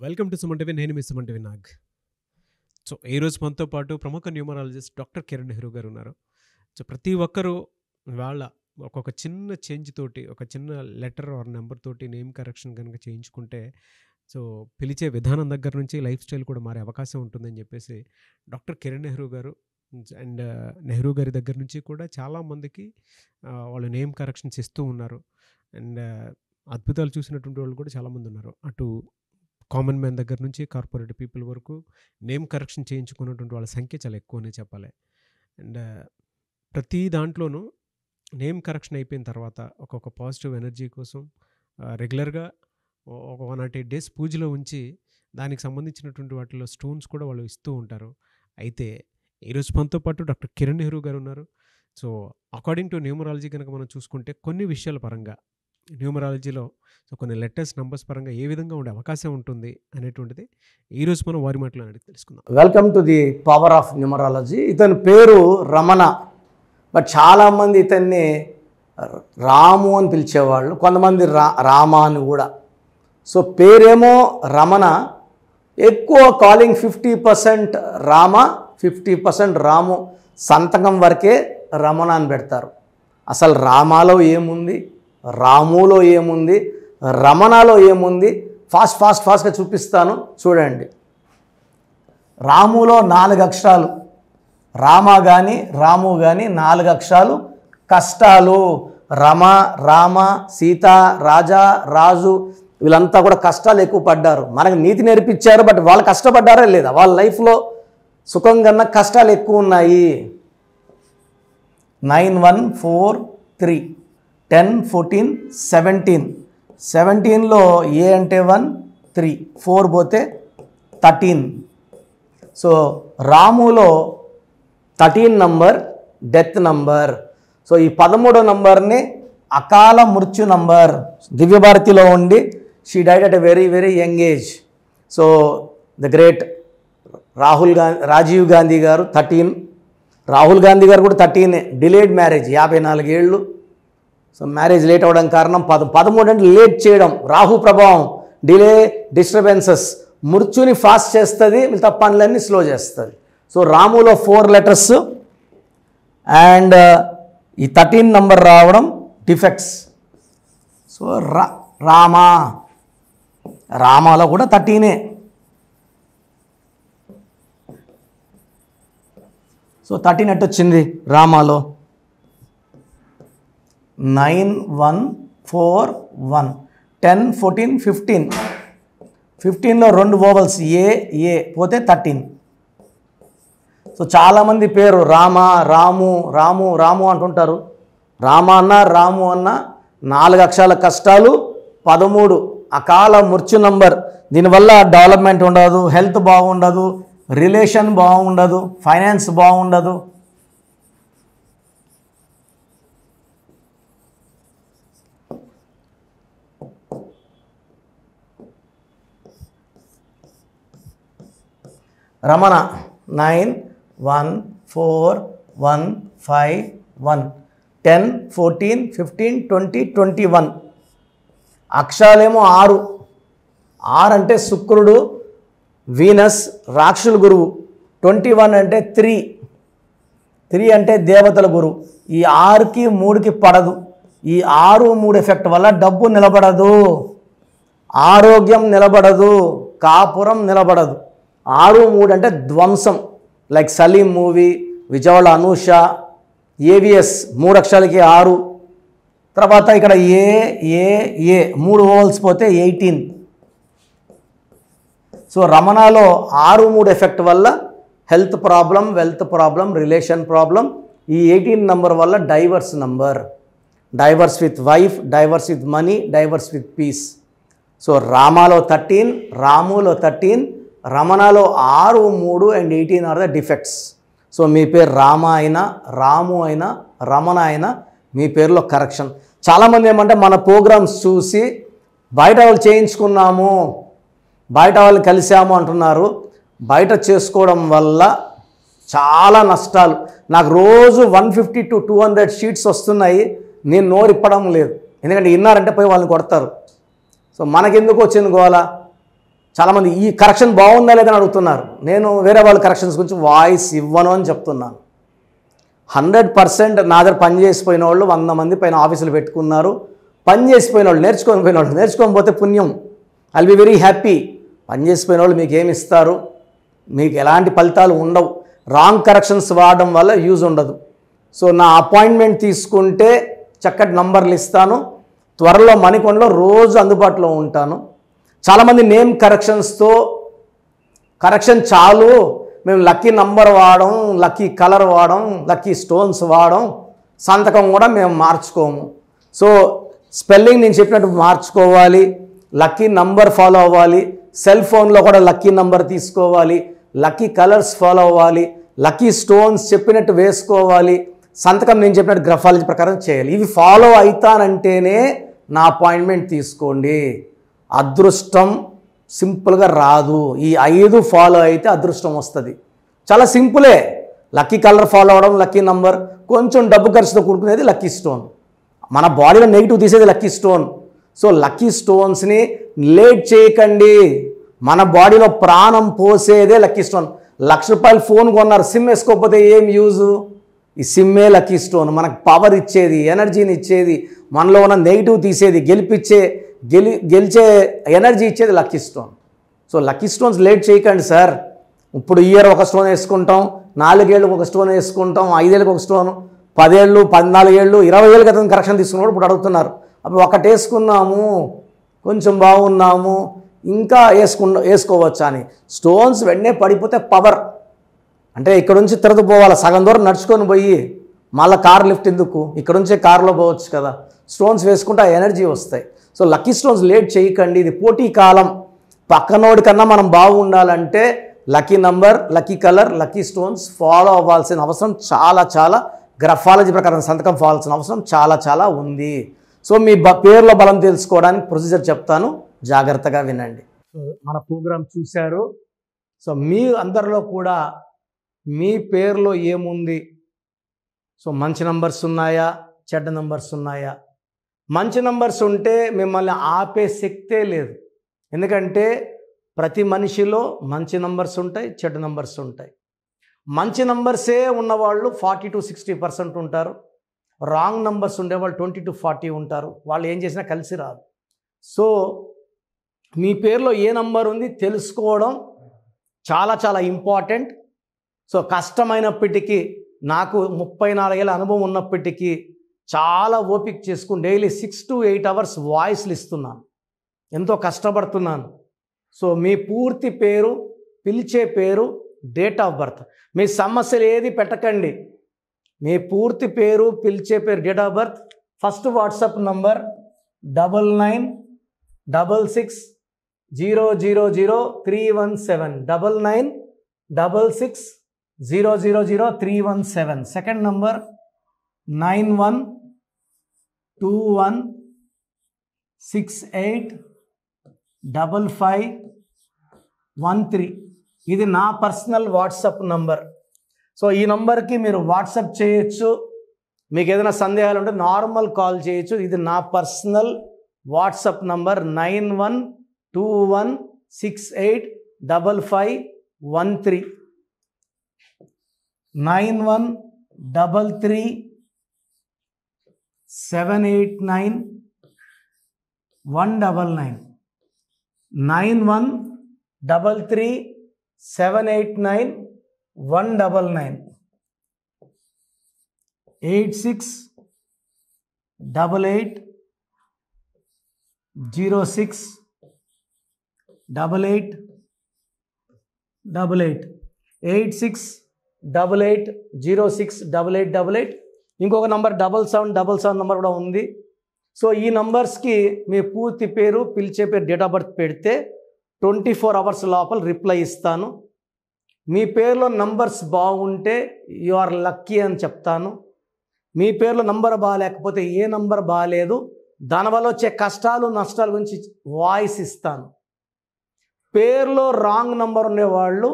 Welcome to Suman TV. నేను మీ Suman TV Nag. So ఈరోజు మనతో పాటు ప్రముఖ న్యూమరాలజిస్ట్ డాక్టర్ కిరణ్ నెహ్రూ గారు ఉన్నారు. సో ప్రతి ఒక్కరూ వాళ్ళ ఒక్కొక్క చిన్న చేంజ్ తోటి, ఒక చిన్న లెటర్ ఆర్ నెంబర్ తోటి నేమ్ కరెక్షన్ కనుక చేయించుకుంటే సో పిలిచే విధానం దగ్గర నుంచి లైఫ్ స్టైల్ కూడా మారే అవకాశం ఉంటుందని చెప్పేసి డాక్టర్ కిరణ్ నెహ్రూ గారు అండ్ నెహ్రూ గారి దగ్గర నుంచి కూడా చాలామందికి వాళ్ళు నేమ్ కరెక్షన్స్ ఇస్తూ ఉన్నారు. అండ్ అద్భుతాలు చూసినటువంటి వాళ్ళు కూడా చాలామంది ఉన్నారు. అటు కామన్ మ్యాన్ దగ్గర నుంచి కార్పొరేట్ పీపుల్ వరకు నేమ్ కరెక్షన్ చేయించుకున్నటువంటి వాళ్ళ సంఖ్య చాలా ఎక్కువనే చెప్పాలి. అండ్ ప్రతి దాంట్లోనూ నేమ్ కరెక్షన్ అయిపోయిన తర్వాత ఒక్కొక్క పాజిటివ్ ఎనర్జీ కోసం రెగ్యులర్గా ఒక 108 డేస్ పూజలో ఉంచి దానికి సంబంధించినటువంటి వాటిలో స్టోన్స్ కూడా వాళ్ళు ఇస్తూ ఉంటారు. అయితే ఈరోజు మనతో పాటు డాక్టర్ కిరణ్ నెహ్రూ గారు ఉన్నారు. సో అకార్డింగ్ టు న్యూమరాలజీ కనుక మనం చూసుకుంటే కొన్ని విషయాల పరంగా న్యూమరాలజీలో సో కొన్ని లెటర్స్ నంబర్స్ పరంగా ఏ విధంగా ఉండే అవకాశం ఉంటుంది అనేటువంటిది ఈరోజు మనం వారి మాటలో అడిగి తెలుసుకుందాం. Welcome to the power of numerology. ఇతని పేరు రమణ, బట్ చాలామంది ఇతన్ని రాము అని పిలిచేవాళ్ళు, కొంతమంది రామ అని కూడా. సో పేరేమో రమణ, ఎక్కువ కాలింగ్ 50% రామ, 50% రాము. సంతకం వరకే రమణ అని పెడతారు. అసలు రామాలో ఏముంది, రాములో ఏముంది, రమణలో ఏముంది, ఫాస్ట్గా చూపిస్తాను చూడండి. రాములో 4 అక్షరాలు, రామ కానీ రాము కానీ 4 అక్షరాలు కష్టాలు. రమ, రామ, సీత, రాజా, రాజు వీళ్ళంతా కూడా కష్టాలు ఎక్కువ పడ్డారు. మనకు నీతి నేర్పించారు, బట్ వాళ్ళు కష్టపడ్డారా లేదా? వాళ్ళ లైఫ్లో సుఖం కన్నా కష్టాలు ఎక్కువ ఉన్నాయి. 9 1 4 3 10 14 17. 17లో ఏ అంటే 1 3 4 పోతే 13. సో రాములో 13 నంబర్ డెత్ నంబర్. సో ఈ 13వ నంబర్ని అకాల మృత్యు నంబర్. దివ్యభారతిలో ఉండి she died at a very young age. So the great Rajiv Gandhi గారు 13. రాహుల్ గాంధీ గారు కూడా 13. డిలేడ్ మ్యారేజ్, 54 ఏళ్ళు. సో మ్యారేజ్ లేట్ అవ్వడం కారణం 13 అంటే లేట్ చేయడం. రాహు ప్రభావం, డిలే, డిస్టర్బెన్సెస్ మృత్యుని ఫాస్ట్ చేస్తుంది, మిగతా పనులన్నీ స్లో చేస్తుంది. సో రాములో 4 లెటర్స్ అండ్ ఈ 13 నంబర్ రావడం డిఫెక్ట్స్. సో రామాలో కూడా 13. సో 13 ఎట్టు వచ్చింది రామాలో? 9 1 4 1 10 14 15. 15లో 2 వోవల్స్ ఏ పోతే 13. సో చాలామంది పేరు రామ, రాము అంటుంటారు. రామ అన్న రాము అన్న 4 అక్షరాల కష్టాలు, 13 అకాల మృత్యు నంబర్. దీనివల్ల డెవలప్మెంట్ ఉండదు, హెల్త్ బాగుండదు, రిలేషన్ బాగుండదు, ఫైనాన్స్ బాగుండదు. రమణ 9 1 4 1 5 1 10 14 15 20 21. అక్షరాలేమో 6 అంటే శుక్రుడు, వీనస్, రాక్షసుల గురువు. 21 అంటే 3 అంటే దేవతల గురువు. ఈ 6కి 3కి పడదు. ఈ 6 3 ఎఫెక్ట్ వల్ల డబ్బు నిలబడదు, ఆరోగ్యం నిలబడదు, కాపురం నిలబడదు. 6 3 అంటే ధ్వంసం. Like Salim movie, Vijayawada Anusha, AVS 3 అక్షరాలకి 6. తర్వాత ఇక్కడ ఏ 3 ఓవల్స్ పోతే 18. సో రమణలో 6 3 ఎఫెక్ట్ వల్ల health problem, wealth problem, relation problem. ఈ 18 నంబర్ వల్ల divorce number. Divorce with wife, divorce with money, divorce with peace. So రామాలో 13, రాములో 13, రమణలో 6 3 and 18 are the defects. So మీ పేరు రామ అయినా, రాము అయినా, రమణ అయినా మీ పేరులో కరెక్షన్. చాలామంది ఏమంటే మన ప్రోగ్రామ్స్ చూసి బయట వాళ్ళు చేయించుకున్నాము, బయట వాళ్ళు కలిసాము అంటున్నారు. బయట చేసుకోవడం వల్ల చాలా నష్టాలు. నాకు రోజు 150 to 200 షీట్స్ వస్తున్నాయి. నేను నోరిప్పడం లేదు, ఎందుకంటే విన్నారంటే పోయి వాళ్ళని కొడతారు. సో మనకెందుకు వచ్చింది గోల? చాలామంది ఈ కరెక్షన్ బాగుందా లేదని అడుగుతున్నారు. నేను వేరే వాళ్ళ కరెక్షన్స్ గురించి వాయిస్ ఇవ్వను అని చెప్తున్నాను. 100% నా దగ్గర పని చేసిపోయిన వాళ్ళు 100 మంది పైన ఆఫీసులు పెట్టుకున్నారు. పని చేసిపోయిన వాళ్ళు, నేర్చుకోకపోతే పుణ్యం. I will be very happy. పని చేసిపోయిన వాళ్ళు మీకు ఏమి ఇస్తారు, మీకు ఎలాంటి ఫలితాలు ఉండవు. రాంగ్ కరెక్షన్స్ వాడడం వల్ల యూజ్ ఉండదు. సో నా అపాయింట్మెంట్ తీసుకుంటే చక్కటి నంబర్లు ఇస్తాను. త్వరలో మణికొండలో రోజు అందుబాటులో ఉంటాను. చాలామంది నేమ్ కరెక్షన్స్తో కరెక్షన్ చాలు, మేము లక్కీ నంబర్ వాడడం, లక్కీ కలర్ వాడడం, లక్కీ స్టోన్స్ వాడడం, సంతకం కూడా మేము మార్చుకోము. సో స్పెల్లింగ్ నేను చెప్పినట్టు మార్చుకోవాలి, లక్కీ నంబర్ ఫాలో అవ్వాలి, సెల్ ఫోన్లో కూడా లక్కీ నంబర్ తీసుకోవాలి, లక్కీ కలర్స్ ఫాలో అవ్వాలి, లక్కీ స్టోన్స్ చెప్పినట్టు వేసుకోవాలి, సంతకం నేను చెప్పినట్టు గ్రఫాలజీ ప్రకారం చేయాలి. ఇవి ఫాలో అవుతానంటేనే నా అపాయింట్మెంట్ తీసుకోండి. అదృష్టం సింపుల్గా రాదు. ఈ 5 ఫాలో అయితే అదృష్టం వస్తుంది. చాలా సింపులే. లక్కీ కలర్ ఫాలో అవ్వడం, లక్కీ నంబర్, కొంచెం డబ్బు ఖర్చుతో కూడుకునేది లక్కీ స్టోన్. మన బాడీలో నెగిటివ్ తీసేది లక్కీ స్టోన్. సో లక్కీ స్టోన్స్ని లేట్ చేయకండి. మన బాడీలో ప్రాణం పోసేదే లక్కీ స్టోన్. ₹1,00,000 ఫోన్ కొన్నారు, సిమ్ వేసుకోకపోతే ఏం యూజు? ఈ సిమ్మే లక్కీ స్టోన్. మనకు పవర్ ఇచ్చేది, ఎనర్జీని ఇచ్చేది, మనలో ఉన్న నెగిటివ్ తీసేది, గెలిచే ఎనర్జీ ఇచ్చేది lucky stone. So lucky stones late చేయకండి సార్. ఇప్పుడు ఇయర్ ఒక స్టోన్ వేసుకుంటాం, 4 ఏళ్ళకి ఒక స్టోన్ వేసుకుంటాం, 5 ఏళ్ళకి ఒక స్టోన్, 10 ఏళ్ళు, 14 ఏళ్ళు, 20 ఏళ్ళ క్రితం కరెక్షన్ తీసుకున్నప్పుడు ఇప్పుడు అడుగుతున్నారు. అప్పుడు ఒకటి వేసుకున్నాము, కొంచెం బాగున్నాము, ఇంకా వేసుకోవచ్చా అని. స్టోన్స్ వెంటనే పడిపోతే పవర్ అంటే ఇక్కడ నుంచి తిరగదు పోవాలి, సగం దూరం నడుచుకొని పోయి మళ్ళీ కార్ లిఫ్ట్ ఎందుకు, ఇక్కడ నుంచే కార్లో పోవచ్చు కదా. స్టోన్స్ వేసుకుంటే ఆ ఎనర్జీ వస్తాయి. సో లక్కీ స్టోన్స్ లేట్ చేయకండి. ఇది పోటీ కాలం. పక్కనోడి కన్నా మనం బాగుండాలంటే lucky number, lucky colour, lucky stones follow అవ్వాల్సిన అవసరం చాలా గ్రఫాలజీ ప్రకారం సంతకం ఫాల్సిన అవసరం చాలా ఉంది. సో మీ పేరులో బలం తెలుసుకోవడానికి ప్రొసీజర్ చెప్తాను, జాగ్రత్తగా వినండి. సో మన ప్రోగ్రాం చూశారు. సో మీ అందరిలో కూడా మీ పేరులో ఏముంది, సో మంచి నంబర్స్ ఉన్నాయా, చెడ్డ నంబర్స్ ఉన్నాయా? మంచి నంబర్స్ ఉంటే మిమ్మల్ని ఆపే శక్తే లేదు. ఎందుకంటే ప్రతి మనిషిలో మంచి నంబర్స్ ఉంటాయి, చెడ్డ నంబర్స్ ఉంటాయి. మంచి నంబర్సే ఉన్నవాళ్ళు 40 to 60% ఉంటారు. రాంగ్ నంబర్స్ ఉండేవాళ్ళు 20 to 40 ఉంటారు. వాళ్ళు ఏం చేసినా కలిసి రాదు. సో మీ పేరులో ఏ నంబర్ ఉంది తెలుసుకోవడం చాలా ఇంపార్టెంట్. సో కష్టమైనప్పటికీ, నాకు 34 ఏళ్ళ అనుభవం ఉన్నప్పటికీ చాలా ఓపిక చేసుకుని డైలీ 6 to 8 hours వాయిస్లు ఇస్తున్నాను. ఎంతో కష్టపడుతున్నాను. సో మీ పూర్తి పేరు, పిలిచే పేరు, డేట్ ఆఫ్ బర్త్, మీ సమస్యలు ఏది పెట్టకండి. మీ పూర్తి పేరు, పిలిచే పేరు, date of birth, first WhatsApp number 9966000317 9966000317. Second number 9121685513. ఇది నా పర్సనల్ వాట్సాప్ నంబర్. సో ఈ నంబర్కి మీరు వాట్సాప్ చేయొచ్చు. మీకు ఏదైనా సందేహాలు ఉంటే నార్మల్ కాల్ చేయొచ్చు. ఇది నా పర్సనల్ వాట్సాప్ నంబర్ 9121685513 9133789199 9133789199 8688068888 8688068888. ఇంకొక నంబర్ 7777 నంబర్ కూడా ఉంది. సో ఈ నంబర్స్కి మీ పూర్తి పేరు, పిలిచే పేరు, డేట్ ఆఫ్ బర్త్ పెడితే 24 hours లోపల రిప్లై ఇస్తాను. మీ పేరులో నంబర్స్ బాగుంటే యు ఆర్ లక్కీ అని చెప్తాను. మీ పేరులో నంబర్ బాగాలేకపోతే ఏ నంబర్ బాగాలేదు, దానివల్ల వచ్చే కష్టాలు నష్టాల గురించి వాయిస్ ఇస్తాను. పేరులో రాంగ్ నంబర్ ఉండేవాళ్ళు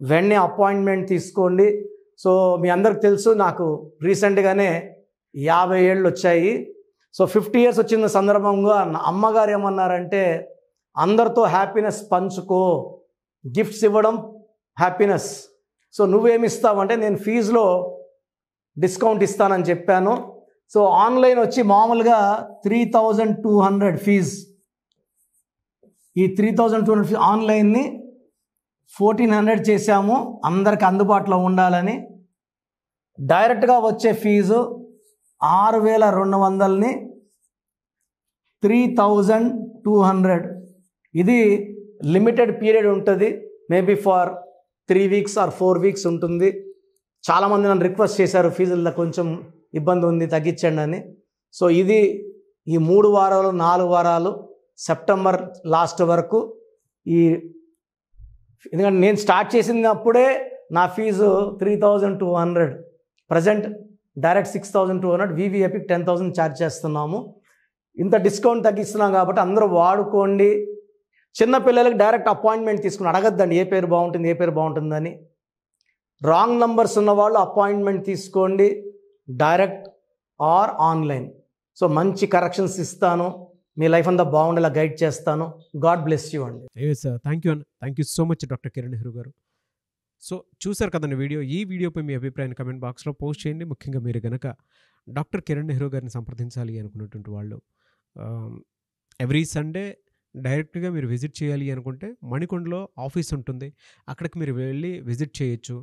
వెంటనే అపాయింట్మెంట్ తీసుకోండి. సో మీ అందరికి తెలుసు, నాకు రీసెంట్గానే 50 ఏళ్ళు వచ్చాయి. సో 50 years వచ్చిన సందర్భంగా అమ్మగారు ఏమన్నారంటే, అందరితో హ్యాపీనెస్ పంచుకో. గిఫ్ట్స్ ఇవ్వడం హ్యాపీనెస్. సో నువ్వేమి ఇస్తావంటే నేను ఫీజులో డిస్కౌంట్ ఇస్తానని చెప్పాను. సో ఆన్లైన్ వచ్చి మామూలుగా 3200 ఫీజ్. ఈ 3200 ఫీజ్ ఆన్లైన్ని 1400 చేశాము అందరికి అందుబాటులో ఉండాలని. డైరెక్ట్గా వచ్చే ఫీజు 6200ని 3200. ఇది లిమిటెడ్ పీరియడ్ ఉంటుంది. Maybe for 3 weeks or 4 weeks ఉంటుంది. చాలామంది నన్ను రిక్వెస్ట్ చేశారు ఫీజుల్లో కొంచెం ఇబ్బంది ఉంది తగ్గించండి అని. సో ఇది ఈ 3 వారాలు 4 వారాలు సెప్టెంబర్ లాస్ట్ వరకు. ఎందుకంటే నేను స్టార్ట్ చేసినప్పుడే నా ఫీజు 3200. ప్రజెంట్ డైరెక్ట్ 6200, వివి ఎపిక్ 10,000 ఛార్జ్ చేస్తున్నాము. ఇంత డిస్కౌంట్ తగ్గిస్తున్నాం కాబట్టి అందరూ వాడుకోండి. చిన్నపిల్లలకి డైరెక్ట్ అపాయింట్మెంట్ తీసుకుని అడగద్దండి ఏ పేరు బాగుంటుందని. రాంగ్ నంబర్స్ ఉన్నవాళ్ళు అపాయింట్మెంట్ తీసుకోండి, డైరెక్ట్ ఆర్ ఆన్లైన్. సో మంచి కరెక్షన్స్ ఇస్తాను, మీ లైఫ్ అంతా బాగుండేలా గైడ్ చేస్తాను. గాడ్ బ్లెస్ యూ అండి. థ్యాంక్ యూ అన్న. Thank you so much doctor Kiran Nehru గారు. సో చూసారు కదండి వీడియో. ఈ వీడియోపై మీ అభిప్రాయాన్ని కమెంట్ బాక్స్లో పోస్ట్ చేయండి. ముఖ్యంగా మీరు కనుక డాక్టర్ కిరణ్ నెహ్రూ గారిని సంప్రదించాలి అనుకున్నటువంటి వాళ్ళు ఎవ్రీ సండే డైరెక్ట్గా మీరు విజిట్ చేయాలి అనుకుంటే మణికొండలో ఆఫీస్ ఉంటుంది, అక్కడికి మీరు వెళ్ళి విజిట్ చేయొచ్చు.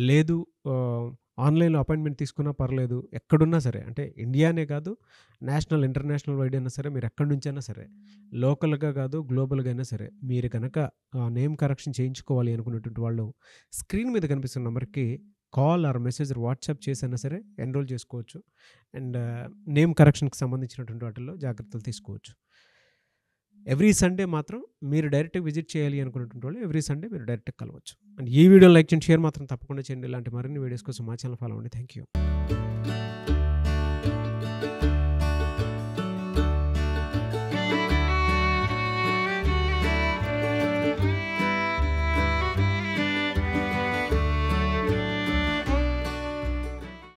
లేదు ఆన్లైన్లో అపాయింట్మెంట్ తీసుకున్నా పర్లేదు, ఎక్కడున్నా సరే, అంటే ఇండియానే కాదు నేషనల్ ఇంటర్నేషనల్ వైడ్ అయినా సరే, మీరు ఎక్కడి నుంచైనా సరే, లోకల్గా కాదు గ్లోబల్గా అయినా సరే, మీరు కనుక నేమ్ కరెక్షన్ చేయించుకోవాలి అనుకున్నటువంటి వాళ్ళు స్క్రీన్ మీద కనిపిస్తున్న నెంబర్కి కాల్ ఆర్ మెసేజ్ వాట్సాప్ చేసైనా సరే ఎన్రోల్ చేసుకోవచ్చు. అండ్ నేమ్ కరెక్షన్కి సంబంధించినటువంటి వాటిల్లో జాగ్రత్తలు తీసుకోవచ్చు. ఎవ్రీ సండే మాత్రం మీరు డైరెక్ట్గా విజిట్ చేయాలి అనుకున్నటువంటి వాళ్ళు ఎవ్రీ సండే మీరు డైరెక్ట్గా కలవచ్చు. అండ్ ఈ వీడియో లైక్ చేయండి, షేర్ మాత్రం తప్పకుండా చేయండి. ఇలాంటి మరిన్ని వీడియోస్ కోసం మా ఛానల్ ఫాలో అవ్వండి. Thank you.